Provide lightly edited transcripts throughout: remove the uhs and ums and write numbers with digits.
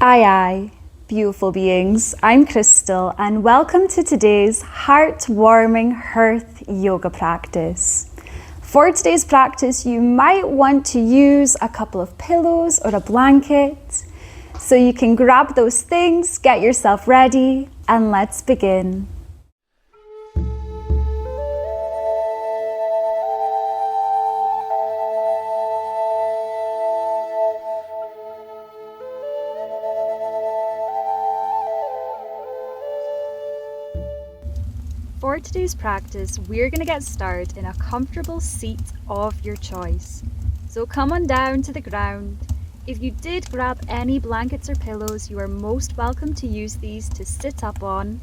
Aye, beautiful beings. I'm Crystal and welcome to today's heart-warming Hearth yoga practice. For today's practice, you might want to use a couple of pillows or a blanket. So you can grab those things, get yourself ready, and let's begin. For today's practice, we're going to get started in a comfortable seat of your choice. So come on down to the ground. If you did grab any blankets or pillows, you are most welcome to use these to sit up on.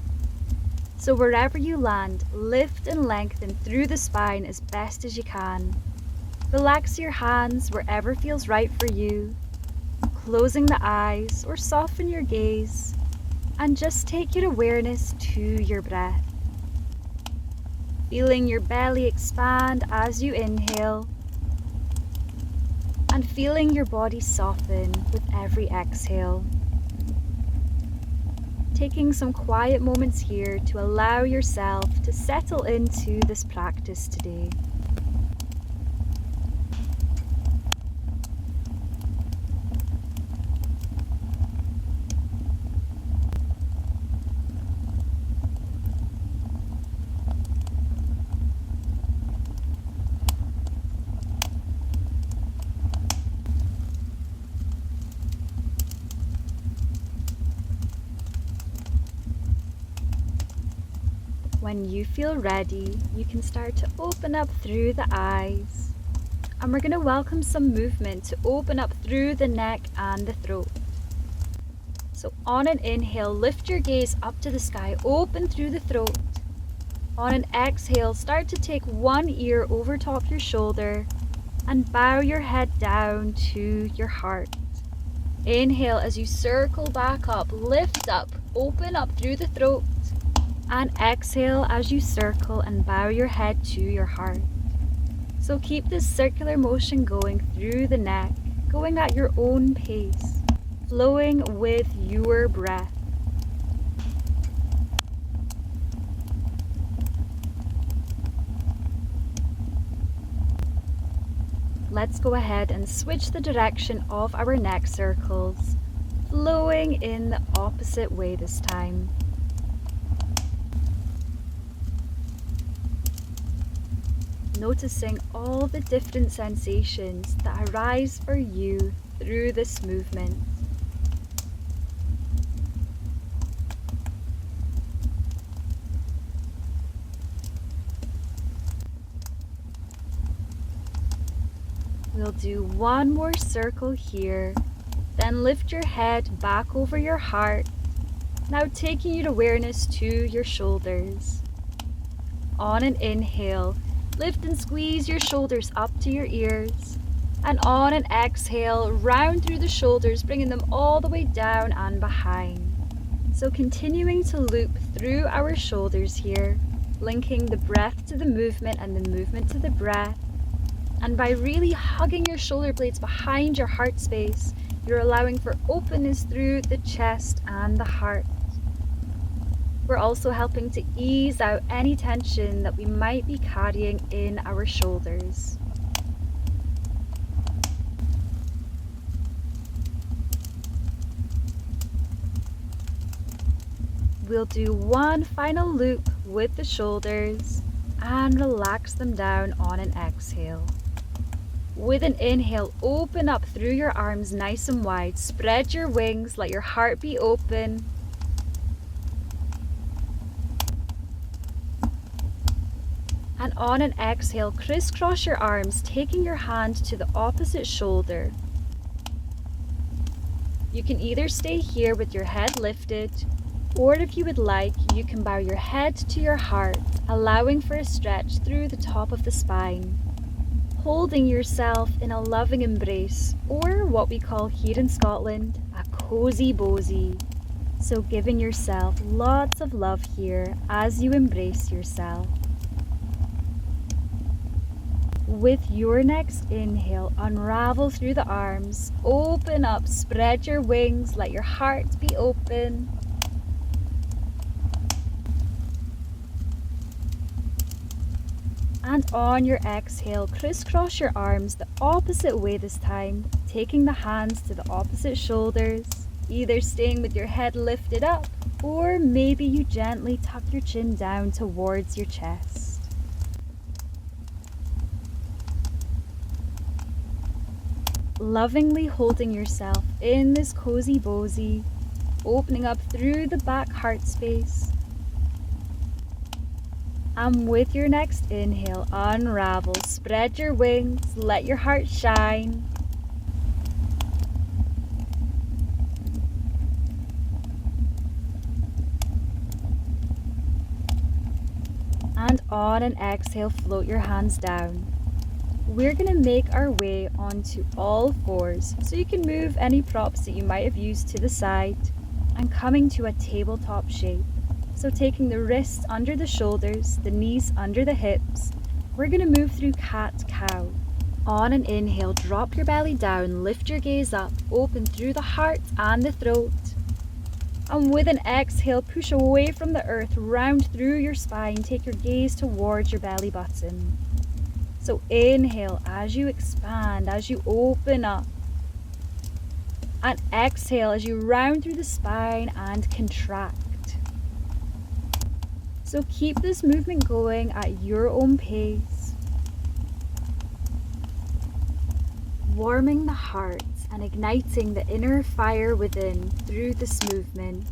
So wherever you land, lift and lengthen through the spine as best as you can. Relax your hands wherever feels right for you, closing the eyes or soften your gaze, and just take your awareness to your breath. Feeling your belly expand as you inhale and feeling your body soften with every exhale. Taking some quiet moments here to allow yourself to settle into this practice today. When you feel ready, you can start to open up through the eyes. And we're going to welcome some movement to open up through the neck and the throat. So on an inhale, lift your gaze up to the sky, open through the throat. On an exhale, start to take one ear over top your shoulder and bow your head down to your heart. Inhale as you circle back up, lift up, open up through the throat. And exhale as you circle and bow your head to your heart. So keep this circular motion going through the neck, going at your own pace, flowing with your breath. Let's go ahead and switch the direction of our neck circles, flowing in the opposite way this time. Noticing all the different sensations that arise for you through this movement. We'll do one more circle here, then lift your head back over your heart, now taking your awareness to your shoulders. On an inhale, lift and squeeze your shoulders up to your ears. And on an exhale, round through the shoulders, bringing them all the way down and behind. So continuing to loop through our shoulders here, linking the breath to the movement and the movement to the breath. And by really hugging your shoulder blades behind your heart space, you're allowing for openness through the chest and the heart. We're also helping to ease out any tension that we might be carrying in our shoulders. We'll do one final loop with the shoulders and relax them down on an exhale. With an inhale, open up through your arms nice and wide. Spread your wings, let your heart be open. And on an exhale, crisscross your arms, taking your hand to the opposite shoulder. You can either stay here with your head lifted, or if you would like, you can bow your head to your heart, allowing for a stretch through the top of the spine. Holding yourself in a loving embrace, or what we call here in Scotland, a cozy bozy. So giving yourself lots of love here as you embrace yourself. With your next inhale, unravel through the arms, open up, spread your wings, let your heart be open. And on your exhale, crisscross your arms the opposite way this time, taking the hands to the opposite shoulders, either staying with your head lifted up, or maybe you gently tuck your chin down towards your chest. Lovingly holding yourself in this cozy bozy, opening up through the back heart space. And with your next inhale, unravel, spread your wings, let your heart shine. And on an exhale, float your hands down. We're going to make our way onto all fours, so you can move any props that you might have used to the side and coming to a tabletop shape. So taking the wrists under the shoulders, the knees under the hips, we're going to move through cat-cow. On an inhale, drop your belly down, lift your gaze up, open through the heart and the throat. And with an exhale, push away from the earth, round through your spine, take your gaze towards your belly button. So inhale as you expand, as you open up. And exhale as you round through the spine and contract. So keep this movement going at your own pace. Warming the heart and igniting the inner fire within through this movement.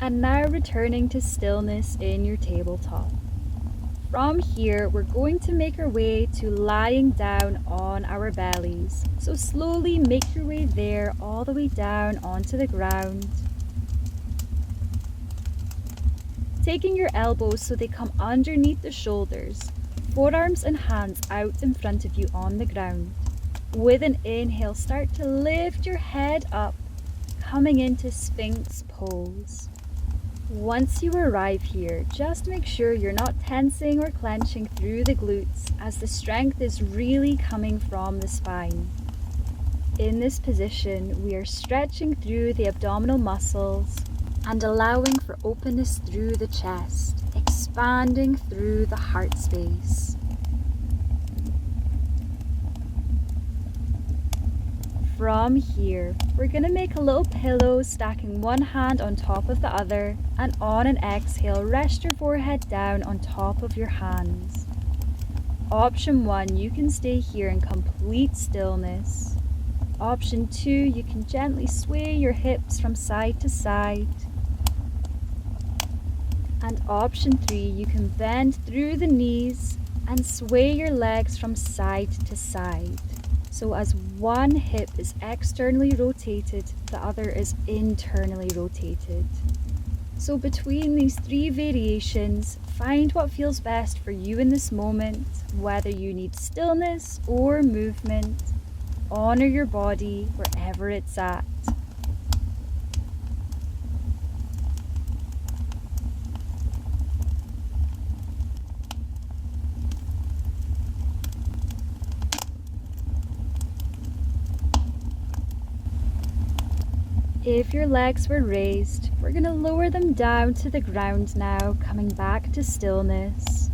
And now returning to stillness in your tabletop. From here, we're going to make our way to lying down on our bellies. So slowly make your way there, all the way down onto the ground. Taking your elbows so they come underneath the shoulders, forearms and hands out in front of you on the ground. With an inhale, start to lift your head up, coming into Sphinx pose. Once you arrive here, just make sure you're not tensing or clenching through the glutes, as the strength is really coming from the spine. In this position, we are stretching through the abdominal muscles and allowing for openness through the chest, expanding through the heart space. From here, we're going to make a little pillow, stacking one hand on top of the other, and on an exhale, rest your forehead down on top of your hands. Option 1, you can stay here in complete stillness. Option 2, you can gently sway your hips from side to side. And option 3, you can bend through the knees and sway your legs from side to side. So as one hip is externally rotated, the other is internally rotated. So between these 3 variations, find what feels best for you in this moment, whether you need stillness or movement. Honor your body wherever it's at. If your legs were raised, we're going to lower them down to the ground now, coming back to stillness.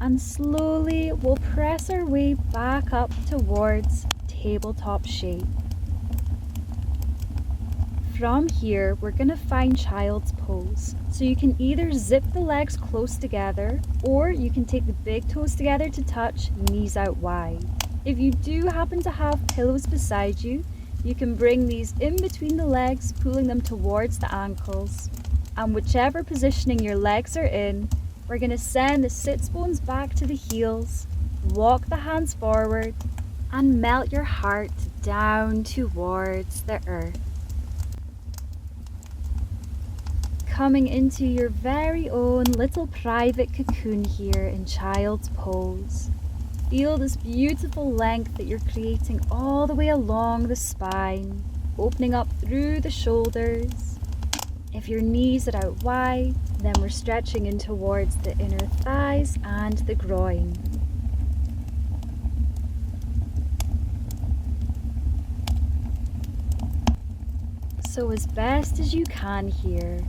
And slowly we'll press our way back up towards tabletop shape. From here, we're going to find child's pose. So you can either zip the legs close together, or you can take the big toes together to touch, knees out wide. If you do happen to have pillows beside you, you can bring these in between the legs, pulling them towards the ankles. And whichever positioning your legs are in, we're going to send the sits bones back to the heels, walk the hands forward, and melt your heart down towards the earth. coming into your very own little private cocoon here in child's pose. Feel this beautiful length that you're creating all the way along the spine, opening up through the shoulders. If your knees are out wide, then we're stretching in towards the inner thighs and the groin. So as best as you can here,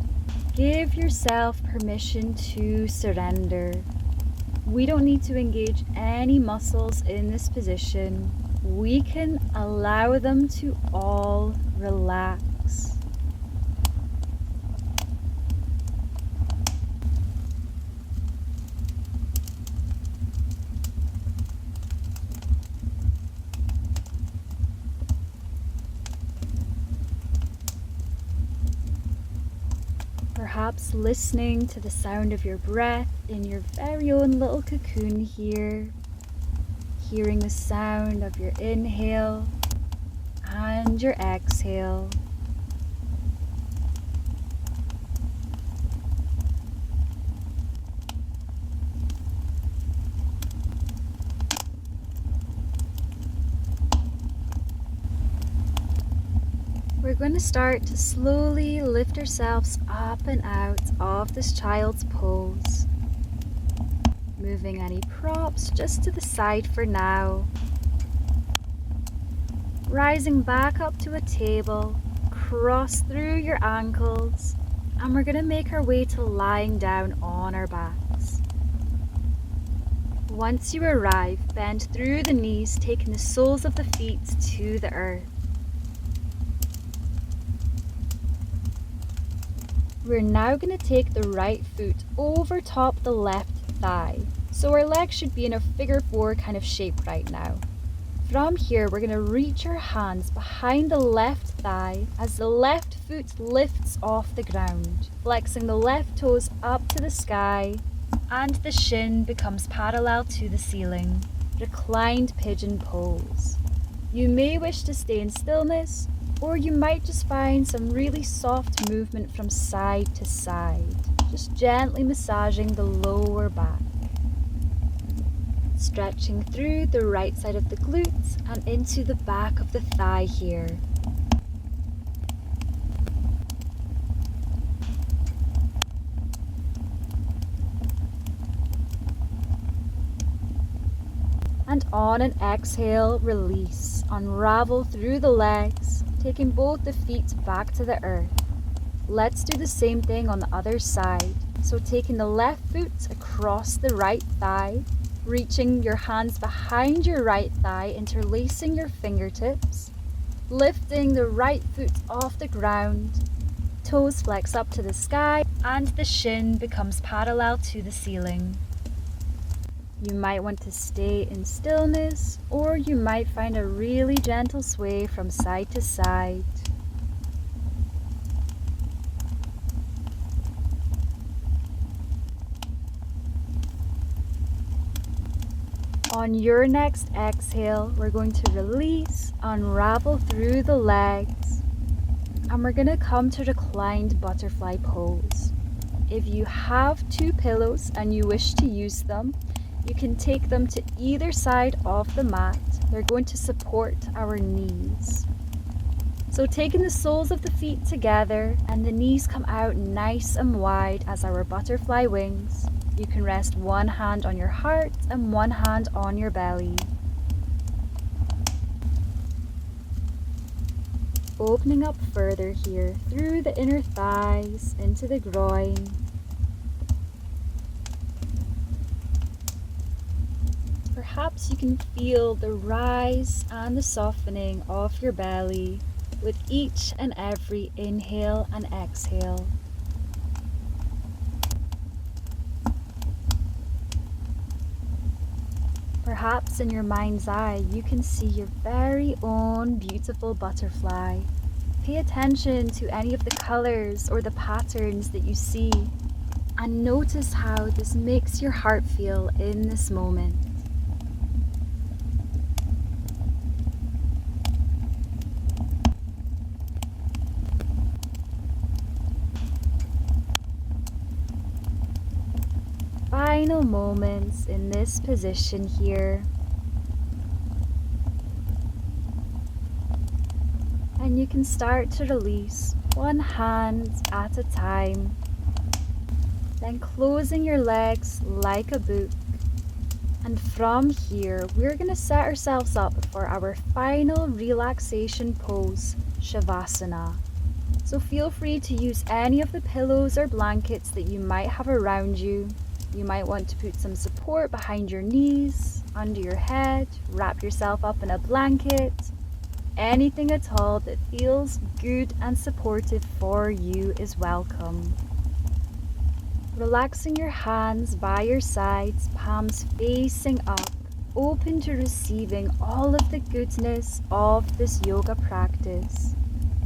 give yourself permission to surrender. We don't need to engage any muscles in this position. We can allow them to all relax. Perhaps listening to the sound of your breath in your very own little cocoon here, hearing the sound of your inhale and your exhale. We're going to start to slowly lift ourselves up and out of this child's pose. Moving any props just to the side for now. Rising back up to a table, cross through your ankles, and we're going to make our way to lying down on our backs. Once you arrive, bend through the knees, taking the soles of the feet to the earth. We're now going to take the right foot over top the left thigh. So our legs should be in a figure 4 kind of shape right now. From here, we're going to reach our hands behind the left thigh as the left foot lifts off the ground, flexing the left toes up to the sky, and the shin becomes parallel to the ceiling. Reclined pigeon pose. You may wish to stay in stillness, or you might just find some really soft movement from side to side, just gently massaging the lower back. Stretching through the right side of the glutes and into the back of the thigh here. And on an exhale, release, unravel through the legs, taking both the feet back to the earth. Let's do the same thing on the other side. So taking the left foot across the right thigh, reaching your hands behind your right thigh, interlacing your fingertips, lifting the right foot off the ground, toes flex up to the sky, and the shin becomes parallel to the ceiling. You might want to stay in stillness, or you might find a really gentle sway from side to side. On your next exhale, we're going to release, unravel through the legs, and we're going to come to reclined butterfly pose. If you have 2 pillows and you wish to use them, you can take them to either side of the mat. They're going to support our knees. So taking the soles of the feet together and the knees come out nice and wide as our butterfly wings. You can rest one hand on your heart and one hand on your belly. Opening up further here through the inner thighs into the groin. Perhaps you can feel the rise and the softening of your belly with each and every inhale and exhale. Perhaps in your mind's eye, you can see your very own beautiful butterfly. Pay attention to any of the colors or the patterns that you see, and notice how this makes your heart feel in this moment. final moments in this position here. And you can start to release one hand at a time, then closing your legs like a book. And from here, we're going to set ourselves up for our final relaxation pose, Shavasana. So feel free to use any of the pillows or blankets that you might have around you. You might want to put some support behind your knees, under your head, wrap yourself up in a blanket. Anything at all that feels good and supportive for you is welcome. Relaxing your hands by your sides, palms facing up, open to receiving all of the goodness of this yoga practice.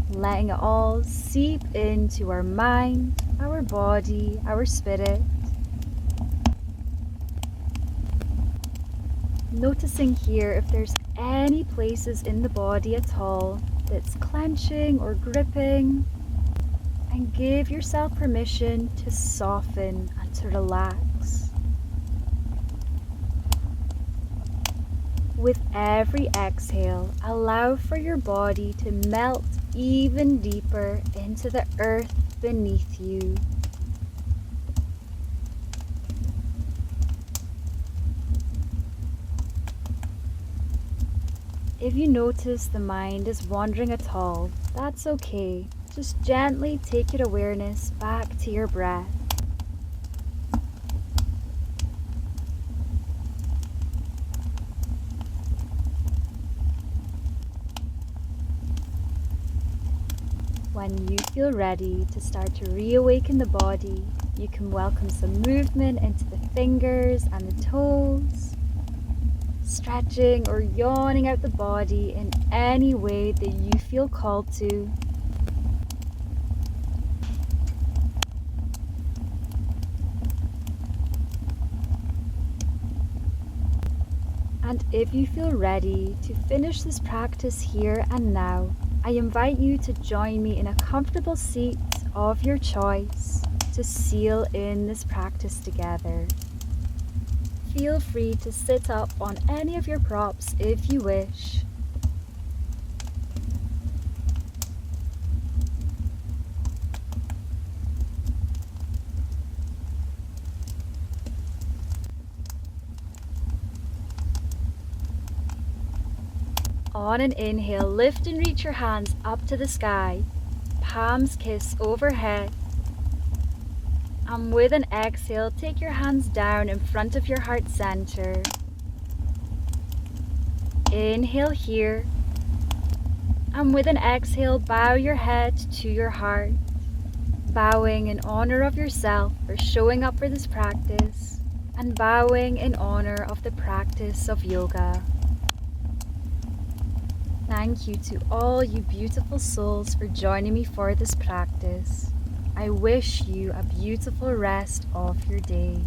Letting it all seep into our mind, our body, our spirit. Noticing here if there's any places in the body at all that's clenching or gripping, and give yourself permission to soften and to relax. With every exhale, allow for your body to melt even deeper into the earth beneath you. If you notice the mind is wandering at all, that's okay. Just gently take your awareness back to your breath. When you feel ready to start to reawaken the body, you can welcome some movement into the fingers and the toes, stretching or yawning out the body in any way that you feel called to. And if you feel ready to finish this practice here and now, I invite you to join me in a comfortable seat of your choice to seal in this practice together. Feel free to sit up on any of your props if you wish. On an inhale, lift and reach your hands up to the sky. Palms kiss overhead. And with an exhale, take your hands down in front of your heart center. Inhale here. And with an exhale, bow your head to your heart. Bowing in honor of yourself for showing up for this practice, and bowing in honor of the practice of yoga. Thank you to all you beautiful souls for joining me for this practice. I wish you a beautiful rest of your day.